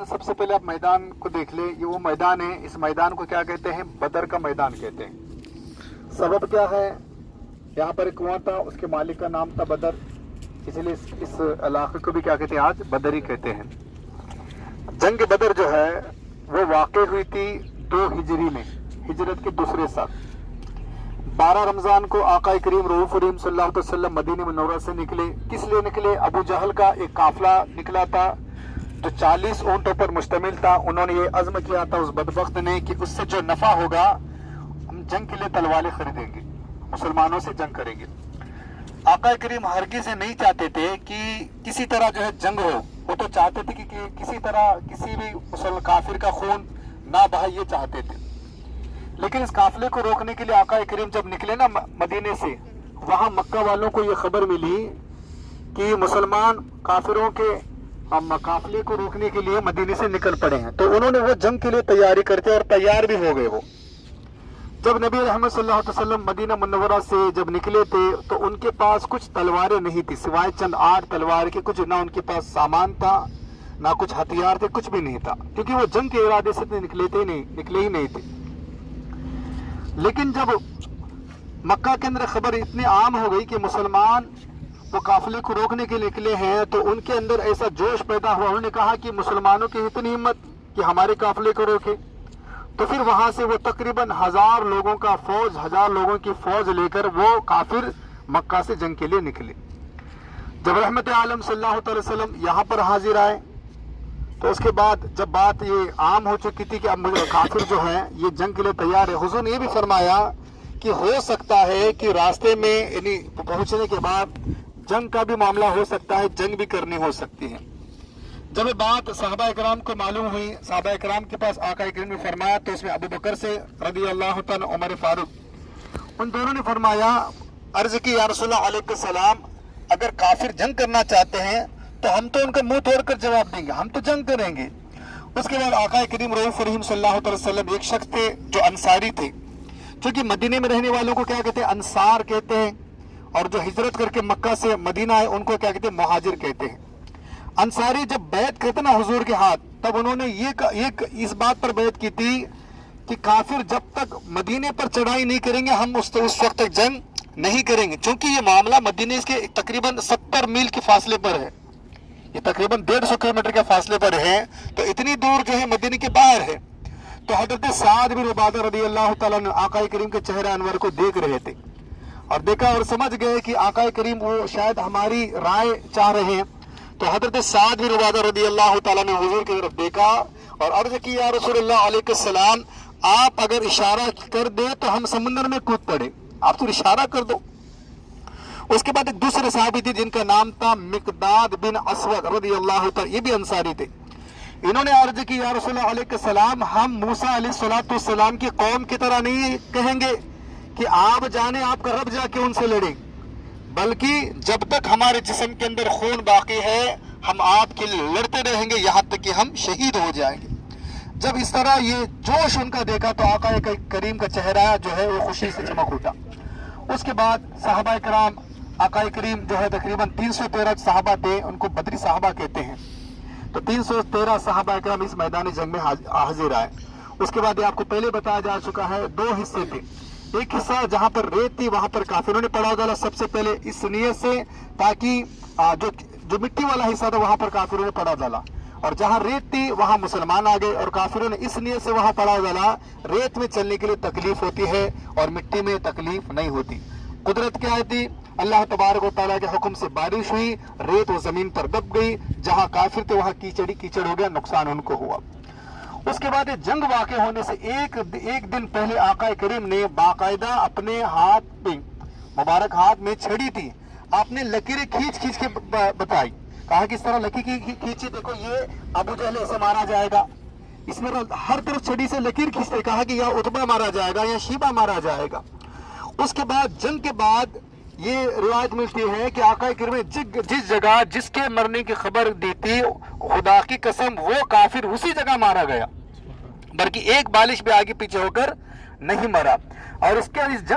सबसे पहले आप मैदान को देख ले, ये वो मैदान है। इस मैदान को क्या कहते हैं? बदर का मैदान कहते हैं। सबब क्या है? यहाँ पर एक कुआं था, उसके मालिक का नाम था बदर, इसलिए इस इलाके को भी क्या कहते हैं? आज बदरी कहते हैं। जंग बदर जो है वो वाक़ हुई थी 2 हिजरी में, हिजरत के दूसरे साल 12 रमजान को आका करीम रऊफ रहीम सल्लल्लाहु अलैहि वसल्लम मदीने मुनव्वरा से निकले। किस लिए निकले? अबू जहल का एक काफिला निकला था जो 40 ऊंटों पर मुश्तमिल था। उन्होंने ये अज़्म किया था उस बदबख्त ने कि उससे जो नफा होगा हम जंग के लिए तलवारें खरीदेंगे, मुसलमानों से जंग करेंगे। आका करीम हरगिज़ से नहीं चाहते थे कि किसी तरह जो है जंग हो, वो तो चाहते थे कि किसी तरह किसी भी मुसलमान काफिर का खून ना बहे, ये चाहते थे। लेकिन इस काफिले को रोकने के लिए आका करीम जब निकले ना मदीने से, वहां मक्का वालों को ये खबर मिली कि मुसलमान काफिरों के काफिले को रोकने के लिए मदीने से निकल पड़े हैं। तो उन्होंने वो जंग के लिए तैयारी करते और तैयार भी हो गए। वो जब नबी रहमत सल्लल्लाहु अलैहि वसल्लम मदीना मुनव्वरा से जब निकले थे तो उनके पास कुछ तलवारें नहीं थी, सिवाय चंद 8 तलवार के। कुछ ना उनके पास सामान था, ना कुछ हथियार थे, कुछ भी नहीं था, क्योंकि वो जंग के इरादे से निकले ही नहीं थे। लेकिन जब मक्का के अंदर खबर इतनी आम हो गई कि मुसलमान वो काफिले को रोकने के लिए निकले हैं, तो उनके अंदर ऐसा जोश पैदा हुआ। उन्होंने कहा कि मुसलमानों की इतनी हिम्मत कि हमारे काफिले को रोके। तो फिर वहां से वो तकरीबन 1000 लोगों का फौज, 1000 लोगों की फौज लेकर वो काफिर मक्का से जंग के लिए निकले। जब रहमत आलम सल्लल्लाहु अलैहि वसल्लम यहाँ पर हाजिर आए तो उसके बाद जब बात ये आम हो चुकी थी कि अब काफिर जो है ये जंग के लिए तैयार है, हुजूर ने ये भी फरमाया कि हो सकता है कि रास्ते में यानी पहुंचने के बाद जंग का भी मामला हो सकता है, जंग भी करनी हो सकती है। जब बात सहाबा इकराम को मालूम हुई, सहाबा इकराम के पास आका करीम ने फरमाया, तो उसमें अबू बकर से रदी अल्लाह तआला, उमर फारूक, उन दोनों ने फरमाया, अर्ज की या रसूलल्लाह अलैहि सलाम, अगर काफिर जंग करना चाहते हैं तो हम तो उनका मुंह तोड़कर जवाब देंगे, हम तो जंग करेंगे। उसके बाद आका करीम रऊफ रहीम सल्लल्लाहु अलैहि वसल्लम, एक शख्स थे जो अंसारी थे, क्योंकि मदीने में रहने वालों को क्या कहते हैं? अंसार कहते हैं, और जो हिजरत करके मक्का से मदीना है उनको क्या कहते हैं? मुहाजिर कहते हैं। अंसारी जब बैत करते ना हुजूर के हाथ, तब उन्होंने ये इस बात पर बैत की थी कि काफिर जब तक मदीने पर चढ़ाई नहीं करेंगे हम उस वक्त तक जंग नहीं करेंगे, क्योंकि ये मामला मदीने के तकरीबन 70 मील के फासले पर है, ये तकरीबन 150 किलोमीटर के फासले पर है। तो इतनी दूर जो है मदीने के बाहर है। तो हजरत साद बिन उबादा रदी अल्लाह तआला अन्हु आका करीम के चेहरा अनवर को देख रहे थे और देखा और समझ गए कि आका करीम वो शायद हमारी राय चाह रहे हैं। तो हजरत साद बिन उबादा रदी अल्लाह तआला ने हुजूर की तरफ देखा और अर्ज की, या रसूलल्लाह अलैहि सलाम, आप अगर इशारा कर दे तो हम समुद्र में कूद पड़े, आप तो इशारा कर दो। उसके बाद एक दूसरे साहबी थे जिनका नाम था मिकदाद बिन असवद रदी अल्लाह तआला, ये भी अंसारी थे। इन्होंने अर्ज की, या रसूलल्लाह अलैहि सलाम, हम मूसा अलैहि सलाम की कौम की तरह नहीं कहेंगे कि आप जाने आपका रब जाके उनसे लड़े, बल्कि जब तक हमारे जिस्म के अंदर खून बाकी है हम आपके लिए लड़ते रहेंगे यहाँ तक कि हम शहीद हो जाएंगे। जब इस तरह ये जोश उनका देखा तो आका करीम का चेहरा जो है वो खुशी से चमक उठा। उसके बाद सहाबा कराम, आका करीम जो है तकरीबन 313 सहाबा थे, उनको बदरी सहाबा कहते हैं। तो 313 सहाबा कराम इस मैदान जंग में हाजिर आए। उसके बाद आपको पहले बताया जा चुका है 2 हिस्से थे। एक हिस्सा जहां पर रेत थी वहां पर काफिरों ने पड़ाव डाला सबसे पहले इस नियत से ताकि जो मिट्टी वाला हिस्सा था वहां पर काफिरों ने पड़ाव डाला, और जहां रेत थी वहां मुसलमान आ गए और काफिरों ने इस नियत से वहां पड़ाव डाला, रेत में चलने के लिए तकलीफ होती है और मिट्टी में तकलीफ नहीं होती। कुदरत क्या थी? अल्लाह तबारक व तआला के हुक्म से बारिश हुई, रेत वो जमीन पर दब गई, जहां काफिर थे वहां कीचड़ कीचड़ हो गया, नुकसान उनको हुआ। उसके बाद जंग वाक़े होने से एक दिन पहले आका करीम ने बाकायदा अपने हाथ पे, मुबारक हाथ में छड़ी थी, आपने लकीरें खींच के बताई, कहा कि इस तरह लकीर खींची, देखो ये अबू जहल ऐसे मारा जाएगा, اس میں ہر طرف چھڑی سے لکیر کھینچتے کہا کہ یا عتبہ مارا جائے گا یا شیبہ مارا جائے گا. اس کے بعد جنگ کے بعد یہ روایت ملتی ہے کہ آقا کریم جس جگہ جس کے مرنے کی خبر دی تھی خدا کی قسم وہ کافر اسی جگہ مارا گیا، بلکہ ایک بالش بھی آگے پیچھے ہو کر نہیں مرا. اور اس کے